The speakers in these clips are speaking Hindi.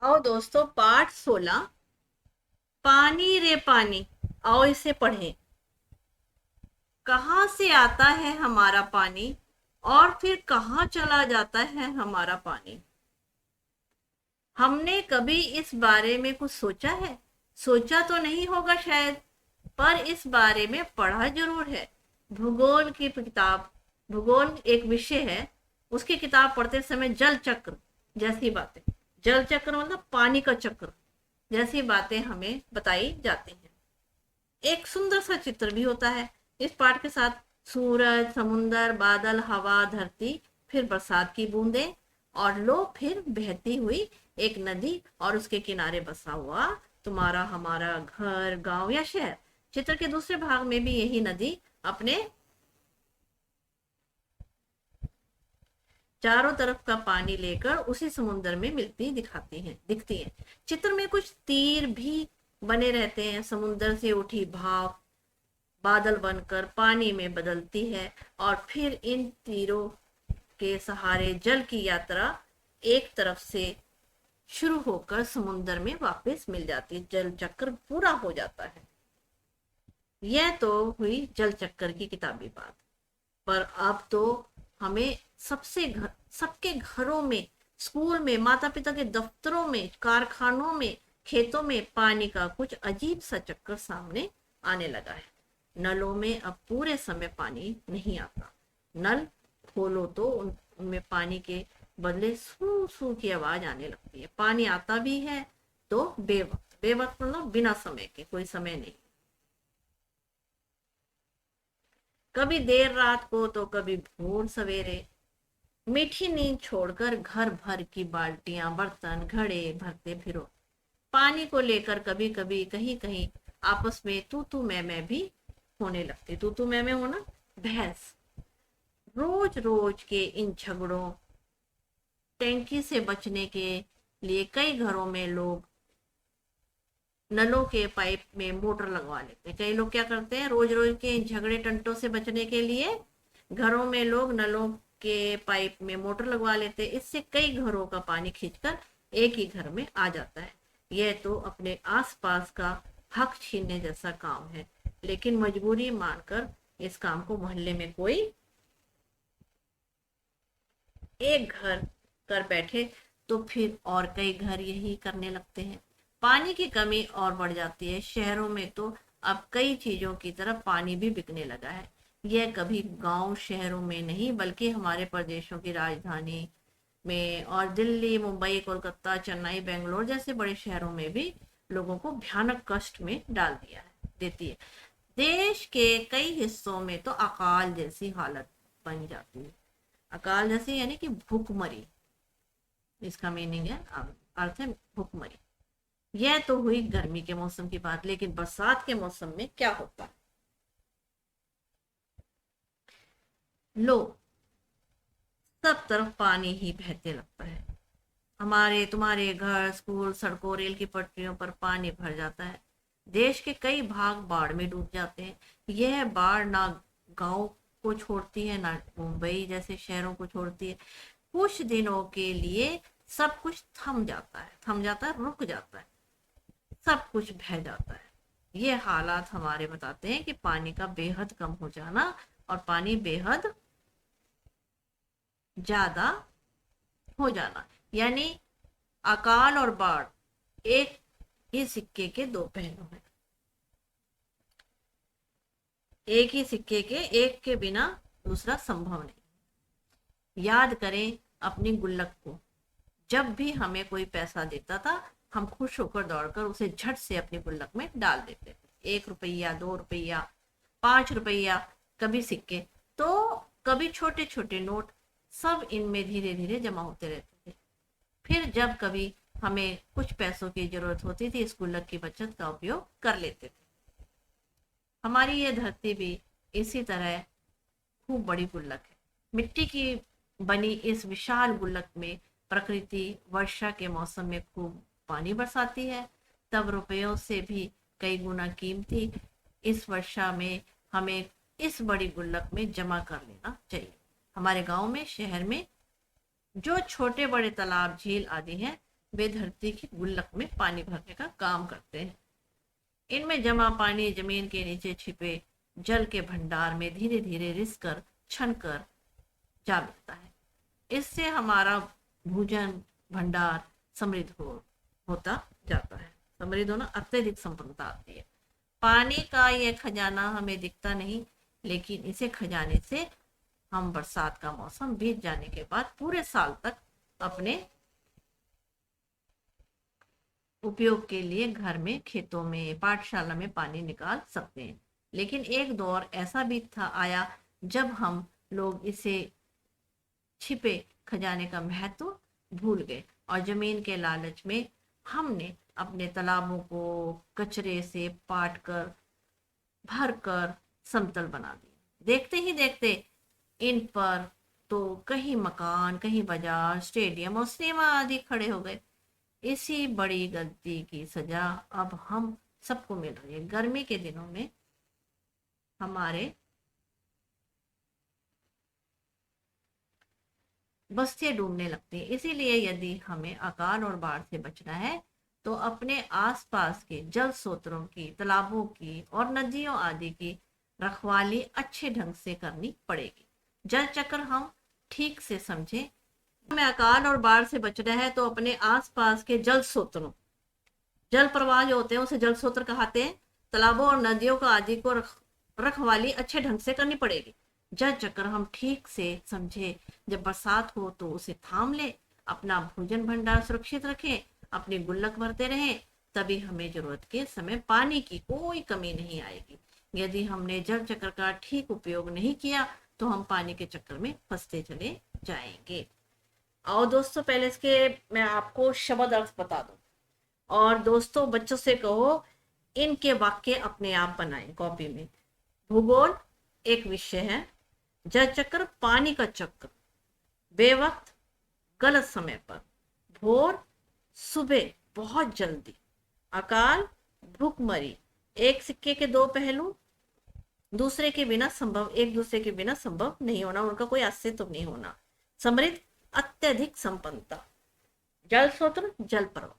आओ दोस्तों, पाठ 16, पानी रे पानी। आओ इसे पढ़ें। कहाँ से आता है हमारा पानी और फिर कहाँ चला जाता है हमारा पानी। हमने कभी इस बारे में कुछ सोचा है? सोचा तो नहीं होगा शायद, पर इस बारे में पढ़ा जरूर है। भूगोल की किताब, भूगोल एक विषय है, उसकी किताब पढ़ते समय जल चक्र जैसी बातें, जल चक्र मतलब पानी का चक्र जैसी बातें हमें बताई जाती हैं। एक सुंदर सा चित्र भी होता है इस पाठ के साथ। सूरज, समुंदर, बादल, हवा, धरती, फिर बरसात की बूंदें और लो फिर बहती हुई एक नदी और उसके किनारे बसा हुआ तुम्हारा हमारा घर, गांव या शहर। चित्र के दूसरे भाग में भी यही नदी अपने चारों तरफ का पानी लेकर उसी समुद्र में दिखती हैं। चित्र में कुछ तीर भी बने रहते हैं। समुद्र से उठी भाप बादल बनकर पानी में बदलती है और फिर इन तीरों के सहारे जल की यात्रा एक तरफ से शुरू होकर समुद्र में वापस मिल जाती है। जल चक्र पूरा हो जाता है। यह तो हुई जल चक्कर की किताबी बात। पर अब तो हमें सबके घरों में, स्कूल में, माता पिता के दफ्तरों में, कारखानों में, खेतों में पानी का कुछ अजीब सा चक्कर सामने आने लगा है। नलों में अब पूरे समय पानी नहीं आता। नल खोलो तो उनमें पानी के बदले सू सू की आवाज आने लगती है। पानी आता भी है तो बेवक्त, बेवक्त मतलब बिना समय के, कोई समय नहीं। कभी देर रात को तो कभी भोर सवेरे। मीठी नींद छोड़कर घर भर की बाल्टियां, बर्तन, घड़े भरते फिरो। पानी को लेकर कभी कभी कहीं कहीं आपस में तू तू मैं भी होने लगती। तू तू मैं होना, बहस। रोज रोज के इन झगड़ों, टैंकी से बचने के लिए कई घरों में लोग नलों के पाइप में मोटर लगवा लेते हैं। कई लोग क्या करते हैं, रोज रोज के झगड़े टंटों से बचने के लिए घरों में लोग नलों के पाइप में मोटर लगवा लेते हैं। इससे कई घरों का पानी खींचकर एक ही घर में आ जाता है। यह तो अपने आसपास का हक छीनने जैसा काम है, लेकिन मजबूरी मानकर इस काम को मोहल्ले में कोई एक घर कर बैठे तो फिर और कई घर यही करने लगते हैं। पानी की कमी और बढ़ जाती है। शहरों में तो अब कई चीजों की तरफ पानी भी बिकने लगा है। यह कभी गांव शहरों में नहीं, बल्कि हमारे प्रदेशों की राजधानी में और दिल्ली, मुंबई, कोलकाता, चेन्नई, बेंगलोर जैसे बड़े शहरों में भी लोगों को भयानक कष्ट में डाल दिया है, देती है। देश के कई हिस्सों में तो अकाल जैसी हालत बन जाती है। अकाल जैसी यानी कि भूखमरी, इसका मीनिंग है, अर्थ है भूखमरी। यह तो हुई गर्मी के मौसम की बात, लेकिन बरसात के मौसम में क्या होता है? लो, सब तरफ पानी ही बहते लगता है। हमारे तुम्हारे घर, स्कूल, सड़कों, रेल की पटरियों पर पानी भर जाता है। देश के कई भाग बाढ़ में डूब जाते हैं। यह बाढ़ ना गांव को छोड़ती है, ना मुंबई जैसे शहरों को छोड़ती है। कुछ दिनों के लिए सब कुछ थम जाता है, रुक जाता है, सब कुछ बह जाता है। ये हालात हमारे बताते हैं कि पानी का बेहद कम हो जाना और पानी बेहद ज्यादा हो जाना, यानी अकाल और बाढ़ एक ही सिक्के के दो पहलू हैं। एक ही सिक्के के एक के बिना दूसरा संभव नहीं। याद करें अपनी गुल्लक को। जब भी हमें कोई पैसा देता था, हम खुश होकर दौड़कर उसे झट से अपनी गुल्लक में डाल देते थे। 1 रुपया, 2 रुपया, 5 रुपया, कभी सिक्के तो कभी छोटे छोटे नोट, सब इनमें धीरे धीरे जमा होते रहते थे। फिर जब कभी हमें कुछ पैसों की जरूरत होती थी, इस गुल्लक की बचत का उपयोग कर लेते थे। हमारी ये धरती भी इसी तरह खूब बड़ी गुल्लक है। मिट्टी की बनी इस विशाल गुल्लक में प्रकृति वर्षा के मौसम में खूब पानी बरसाती है। तब रुपयों से भी कई गुना कीमती इस वर्षा में हमें इस बड़ी गुल्लक में जमा कर लेना चाहिए। हमारे गांव में, शहर में जो छोटे बड़े तालाब, झील आदि हैं, वे धरती की गुल्लक में पानी भरने का काम करते हैं। इनमें जमा पानी जमीन के नीचे छिपे जल के भंडार में धीरे धीरे रिस कर छन कर जा मिलता है। इससे हमारा भोजन भंडार समृद्ध होता जाता है। समृद्ध होना, अत्यधिक संपन्नता आती है। पानी का यह खजाना हमें दिखता नहीं, लेकिन इसे खजाने से हम बरसात का मौसम बीत जाने के बाद पूरे साल तक अपने उपयोग के लिए घर में, खेतों में, पाठशाला में पानी निकाल सकते हैं। लेकिन एक दौर ऐसा भी था आया जब हम लोग इसे छिपे खजाने का महत्व भूल गए और जमीन के लालच में हमने अपने तालाबों को कचरे से पाट कर भर कर समतल बना दिए। देखते ही देखते इन पर तो कहीं मकान, कहीं बाजार, स्टेडियम और सिनेमा आदि खड़े हो गए। इसी बड़ी गलती की सजा अब हम सबको मिल रही है। गर्मी के दिनों में हमारे बस्तियां डूबने लगती हैं। इसीलिए यदि हमें अकाल और बाढ़ से बचना है तो अपने आसपास के जल स्रोतों की, तालाबों की और नदियों आदि की रखवाली अच्छे ढंग से करनी पड़ेगी। जल चक्र हम ठीक से समझें। हमें अकाल और बाढ़ से बचना है तो अपने आसपास के जल स्रोतों, जल प्रवाह जो होते हैं उसे जल स्रोत कहते हैं, तालाबों और नदियों का आदि को रखवाली अच्छे ढंग से करनी पड़ेगी। जल चक्र हम ठीक से समझे। जब बरसात हो तो उसे थाम ले, अपना भोजन भंडार सुरक्षित रखें, अपनी गुल्लक भरते रहें, तभी हमें जरूरत के समय पानी की कोई कमी नहीं आएगी। यदि हमने जल चक्र का ठीक उपयोग नहीं किया तो हम पानी के चक्कर में फंसते चले जाएंगे। और दोस्तों, पहले इसके मैं आपको शब्द अर्थ बता दूं और दोस्तों बच्चों से कहो इनके वाक्य अपने आप बनाएं कॉपी में। भूगोल एक विषय है। जल चक्र पानी का चक्र। बेवक्त गलत समय पर। भोर सुबह बहुत जल्दी। अकाल भूखमरी। एक सिक्के के दो पहलू, दूसरे के बिना संभव, एक दूसरे के बिना संभव नहीं होना, उनका कोई अस्तित्व नहीं होना। समृद्ध अत्यधिक संपन्नता। जल स्रोत जल प्रवाह।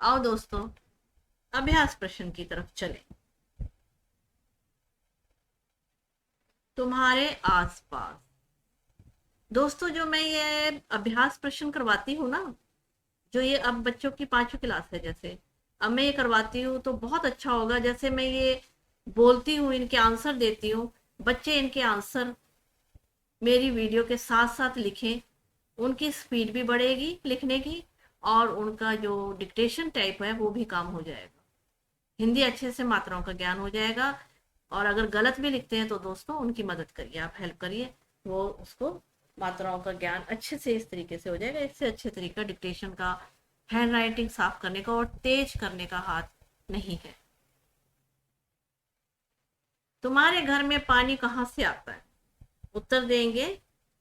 आओ दोस्तों अभ्यास प्रश्न की तरफ चले। तुम्हारे आसपास। दोस्तों जो मैं ये अभ्यास प्रश्न करवाती हूँ ना, जो ये अब बच्चों की 5वीं क्लास है, जैसे अब मैं ये करवाती हूँ तो बहुत अच्छा होगा। जैसे मैं ये बोलती हूँ, इनके आंसर देती हूँ, बच्चे इनके आंसर मेरी वीडियो के साथ साथ लिखें। उनकी स्पीड भी बढ़ेगी लिखने की और उनका जो डिक्टेशन टाइप है वो भी काम हो जाएगा। हिंदी अच्छे से, मात्राओं का ज्ञान हो जाएगा। और अगर गलत भी लिखते हैं तो दोस्तों उनकी मदद करिए, आप हेल्प करिए, वो उसको मात्राओं का ज्ञान अच्छे से इस तरीके से हो जाएगा। इससे अच्छे तरीका डिक्टेशन का, हैंड राइटिंग साफ करने का और तेज करने का हाथ नहीं है। तुम्हारे घर में पानी कहाँ से आता है? उत्तर देंगे,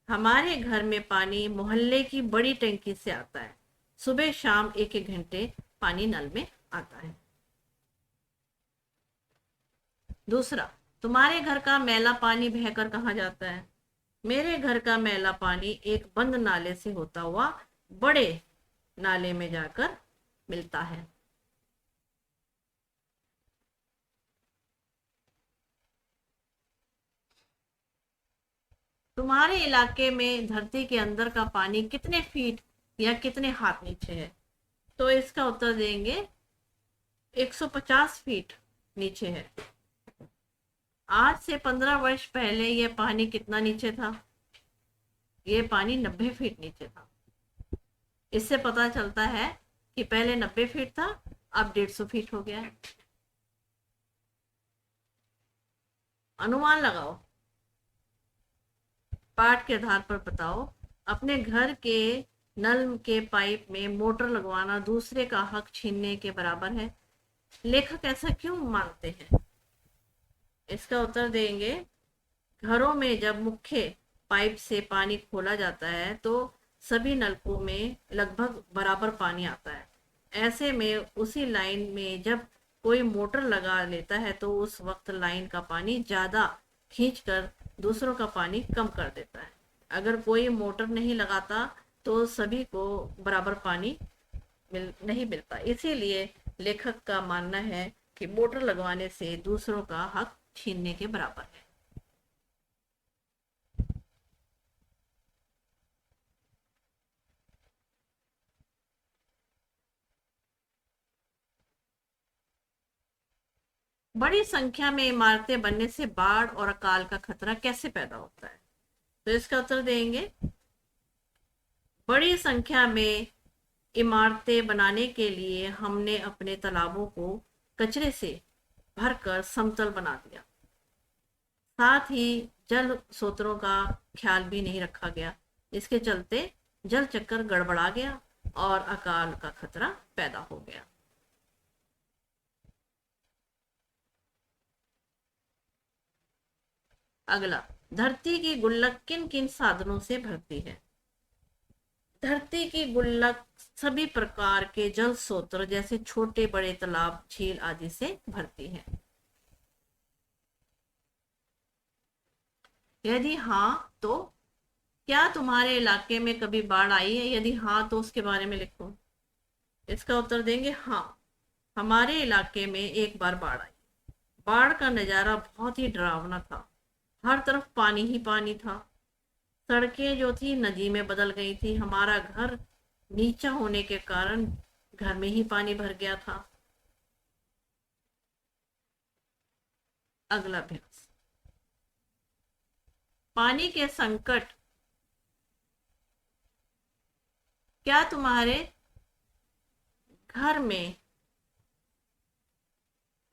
हमारे घर में पानी मोहल्ले की बड़ी टंकी से आता है। सुबह शाम एक एक घंटे पानी नल में आता है। दूसरा, तुम्हारे घर का मैला पानी बहकर कहाँ जाता है? मेरे घर का मैला पानी एक बंद नाले से होता हुआ बड़े नाले में जाकर मिलता है। तुम्हारे इलाके में धरती के अंदर का पानी कितने फीट या कितने हाथ नीचे है? तो इसका उत्तर देंगे 150 फीट नीचे है। आज से 15 वर्ष पहले यह पानी कितना नीचे था? यह पानी 90 फीट नीचे था। इससे पता चलता है कि पहले 90 फीट था, अब 150 फीट हो गया है। अनुमान लगाओ, पाठ के आधार पर बताओ। अपने घर के नल के पाइप में मोटर लगवाना दूसरे का हक छीनने के बराबर है। लेखक ऐसा क्यों मानते हैं? इसका उत्तर देंगे, घरों में जब मुख्य पाइप से पानी खोला जाता है तो सभी नलकों में लगभग बराबर पानी आता है। ऐसे में उसी लाइन में जब कोई मोटर लगा लेता है तो उस वक्त लाइन का पानी ज्यादा खींचकर दूसरों का पानी कम कर देता है। अगर कोई मोटर नहीं लगाता तो सभी को बराबर पानी नहीं मिलता। इसीलिए लेखक का मानना है कि मोटर लगवाने से दूसरों का हक छीनने के बराबर है। बड़ी संख्या में इमारतें बनने से बाढ़ और अकाल का खतरा कैसे पैदा होता है? तो इसका उत्तर देंगे, बड़ी संख्या में इमारतें बनाने के लिए हमने अपने तालाबों को कचरे से भरकर समतल बना दिया। साथ ही जल स्रोतों का ख्याल भी नहीं रखा गया। इसके चलते जल चक्कर गड़बड़ा गया और अकाल का खतरा पैदा हो गया। अगला, धरती की गुल्लक किन किन साधनों से भरती है? धरती की गुल्लक सभी प्रकार के जल स्रोत जैसे छोटे बड़े तालाब, झील आदि से भरती है। यदि हाँ तो क्या तुम्हारे इलाके में कभी बाढ़ आई है? यदि हाँ तो उसके बारे में लिखो। इसका उत्तर देंगे हाँ, हमारे इलाके में एक बार बाढ़ आई। बाढ़ का नजारा बहुत ही डरावना था। हर तरफ पानी ही पानी था। सड़कें जो थी नदी में बदल गई थी। हमारा घर नीचा होने के कारण घर में ही पानी भर गया था। अगला अभ्यास, पानी के संकट। क्या तुम्हारे घर में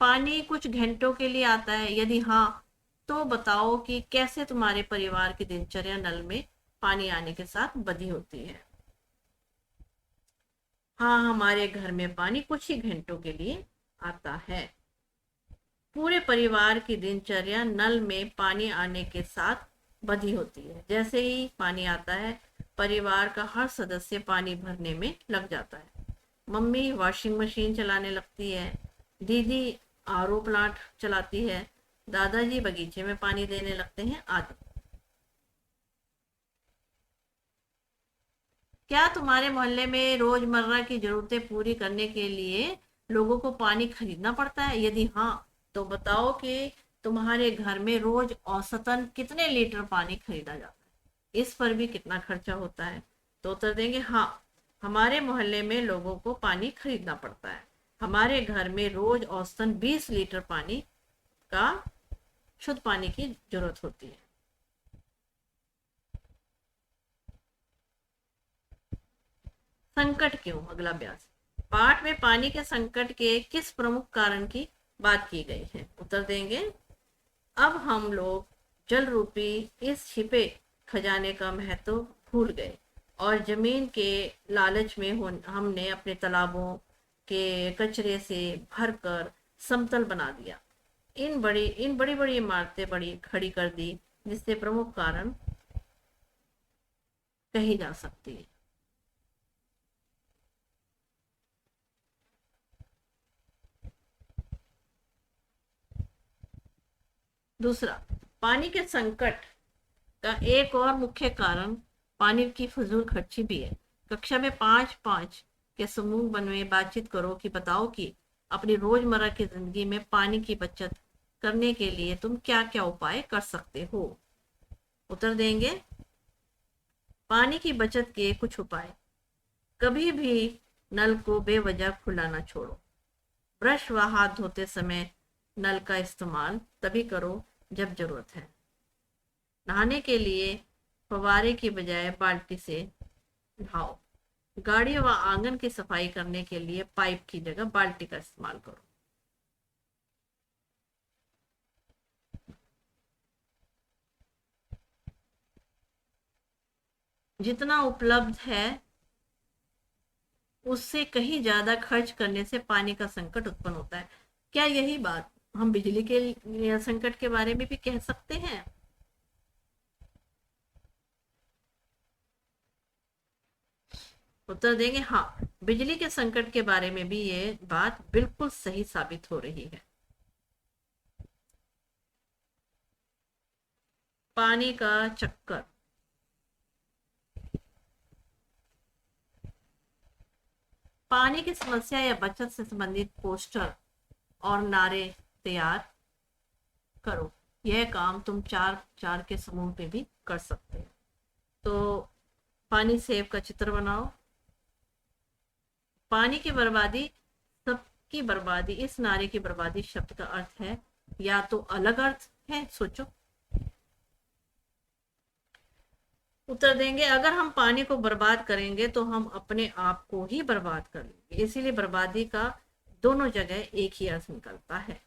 पानी कुछ घंटों के लिए आता है? यदि हाँ तो बताओ कि कैसे तुम्हारे परिवार की दिनचर्या नल में पानी आने के साथ बधी होती है। हाँ, हमारे घर में पानी कुछ ही घंटों के लिए आता है। पूरे परिवार की दिनचर्या नल में पानी आने के साथ बधी होती है। जैसे ही पानी आता है परिवार का हर सदस्य पानी भरने में लग जाता है। मम्मी वॉशिंग मशीन चलाने लगती है, दीदी आरओ प्लांट चलाती है, दादाजी बगीचे में पानी देने लगते हैं आदि। क्या तुम्हारे मोहल्ले में रोजमर्रा की जरूरतें पूरी करने के लिए लोगों को पानी खरीदना पड़ता है? यदि हाँ तो बताओ कि तुम्हारे घर में रोज औसतन कितने लीटर पानी खरीदा जाता है, इस पर भी कितना खर्चा होता है? तो उत्तर देंगे हाँ, हमारे मोहल्ले में लोगों को पानी खरीदना पड़ता है। हमारे घर में रोज औसतन 20 लीटर पानी का शुद्ध पानी की जरूरत होती है। संकट क्यों? अगला अभ्यास, पाठ में पानी के संकट के किस प्रमुख कारण की बात की गई है? उत्तर देंगे, अब हम लोग जल रूपी इस छिपे खजाने का महत्व भूल गए और जमीन के लालच में हमने अपने तालाबों के कचरे से भरकर समतल बना दिया। इन बड़ी बड़ी इमारतें बड़ी खड़ी कर दी, जिससे प्रमुख कारण कही जा सकती है। दूसरा, पानी के संकट का एक और मुख्य कारण पानी की फजूल खर्ची भी है। कक्षा में 5-5 के समूह बनवे बातचीत करो कि बताओ कि अपनी रोजमर्रा की जिंदगी में पानी की बचत करने के लिए तुम क्या क्या उपाय कर सकते हो। उत्तर देंगे, पानी की बचत के कुछ उपाय। कभी भी नल को बेवजह खुला ना छोड़ो। ब्रश व हाथ धोते समय नल का इस्तेमाल तभी करो जब जरूरत है। नहाने के लिए फव्वारे की बजाय बाल्टी से नहाओ। गाड़ी व आंगन की सफाई करने के लिए पाइप की जगह बाल्टी का इस्तेमाल करो। जितना उपलब्ध है उससे कहीं ज्यादा खर्च करने से पानी का संकट उत्पन्न होता है। क्या यही बात हम बिजली के संकट के बारे में भी कह सकते हैं? उत्तर देंगे हाँ, बिजली के संकट के बारे में भी ये बात बिल्कुल सही साबित हो रही है। पानी का चक्कर। पानी की समस्या या बचत से संबंधित पोस्टर और नारे तैयार करो। यह काम तुम चार चार के समूह पे भी कर सकते हो। तो पानी सेव का चित्र बनाओ। पानी की बर्बादी, सबकी बर्बादी, इस नारे की बर्बादी शब्द का अर्थ है या तो अलग अर्थ है, सोचो। उत्तर देंगे, अगर हम पानी को बर्बाद करेंगे तो हम अपने आप को ही बर्बाद कर लेंगे, इसीलिए बर्बादी का दोनों जगह एक ही अर्थ निकलता है।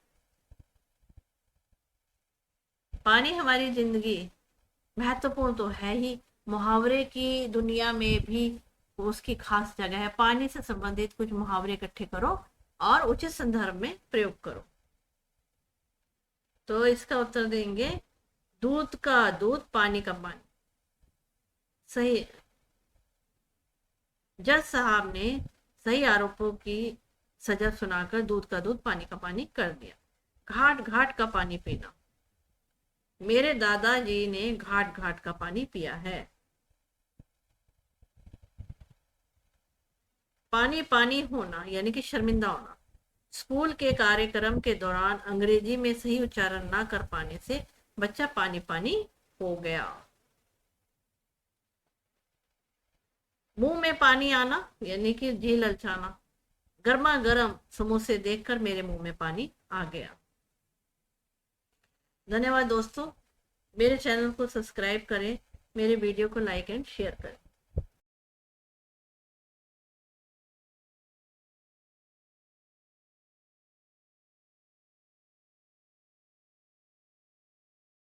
पानी हमारी जिंदगी महत्वपूर्ण तो है ही, मुहावरे की दुनिया में भी उसकी खास जगह है। पानी से संबंधित कुछ मुहावरे इकट्ठे करो और उचित संदर्भ में प्रयोग करो। तो इसका उत्तर देंगे, दूध का दूध, पानी का पानी। सही। जज साहब ने सही आरोपों की सजा सुनाकर दूध का दूध, पानी का पानी कर दिया। घाट घाट का पानी पीना। मेरे दादाजी ने घाट घाट का पानी पिया है। पानी पानी होना यानी कि शर्मिंदा होना। स्कूल के कार्यक्रम के दौरान अंग्रेजी में सही उच्चारण ना कर पाने से बच्चा पानी पानी हो गया। मुंह में पानी आना यानी कि जी ललचाना। गर्मा गर्म समोसे देखकर मेरे मुंह में पानी आ गया। धन्यवाद दोस्तों, मेरे चैनल को सब्सक्राइब करें, मेरे वीडियो को लाइक एंड शेयर करें।